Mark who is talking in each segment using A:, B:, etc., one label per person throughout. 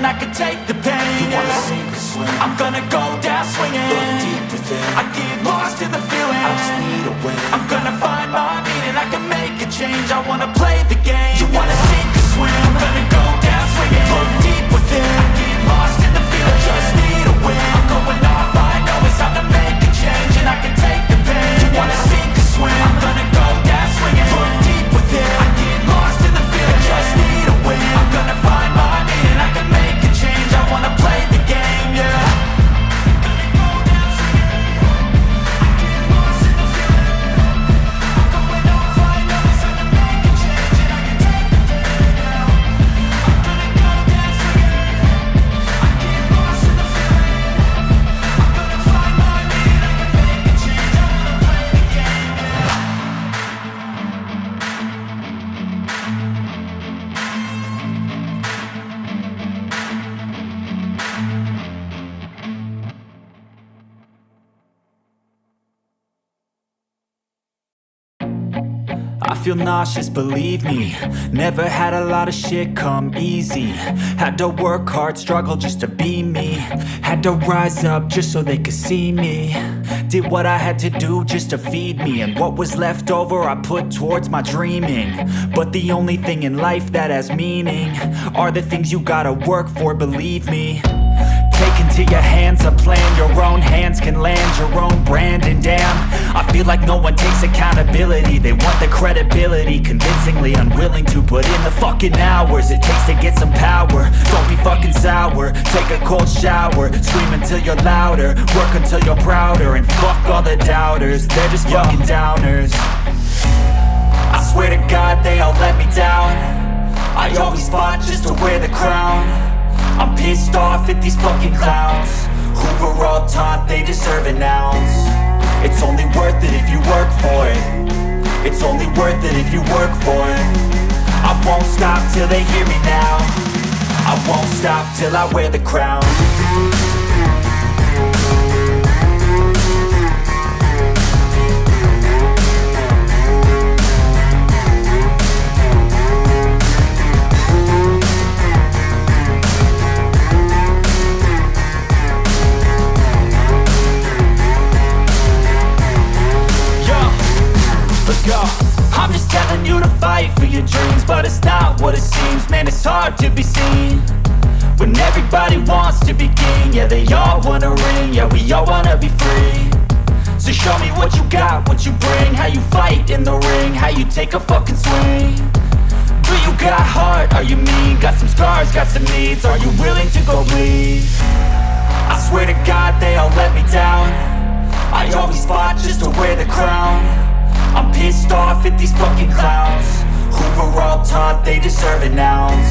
A: and I can take the pain. You wanna sink or swim? I'm gonna go down swinging. Look deep within. I get lost in the feeling. I just need a win. I'm gonna find my meaning. I can make a change. I wanna play the game. You wanna sink or swim? I'm gonna go down swinging. Look deep within. I get lost in the feeling. I just need a win. I'm going off. I know it's time to make a change, and I can take the pain. You wanna sink or swim? I'm gonna go down swinging. Look deep within. I get lost in the feeling. I just need a win. I'm gonna find my meaning. I can make a change. I wanna play the game, yeah. I feel nauseous, believe me. Never had a lot of shit come easy. Had to work hard, struggle just to be me. Had to rise up just so they could see me. Did what I had to do just to feed me. And what was left over I put towards my dreaming. But the only thing in life that has meaning are the things you gotta work for, believe me. Take into your hands a plan. Your own hands can land your own brand. And damn, I feel like no one takes accountability. They want the credibility, convincingly unwilling to put in the fucking hours it takes to get some power. Don't be fucking sour. Take a cold shower. Scream until you're louder. Work until you're prouder. And fuck all the doubters. They're just fucking downers. I swear to God they all let me down. I always fought just to wear the crown. I'm pissed off at these fucking clowns who were all taught they deserve an ounce. It's only worth it if you work for it. It's only worth it if you work for it. I won't stop till they hear me now. I won't stop till I wear the crown. Go. I'm just telling you to fight for your dreams, but it's not what it seems. Man, it's hard to be seen when everybody wants to be king. Yeah, they all wanna ring. Yeah, we all wanna be free. So show me what you got, what you bring. How you fight in the ring, how you take a fucking swing. Do you got heart? Are you mean? Got some scars, got some needs. Are you willing to go bleed? I swear to God they all let me down. I always fought just to wear the crown. I'm pissed off at these fucking clowns who were all taught they deserve an ounce.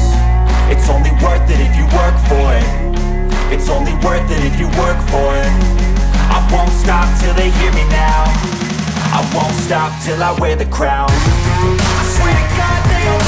A: It's only worth it if you work for it. It's only worth it if you work for it. I won't stop till they hear me now. I won't stop till I wear the crown. I swear to God they all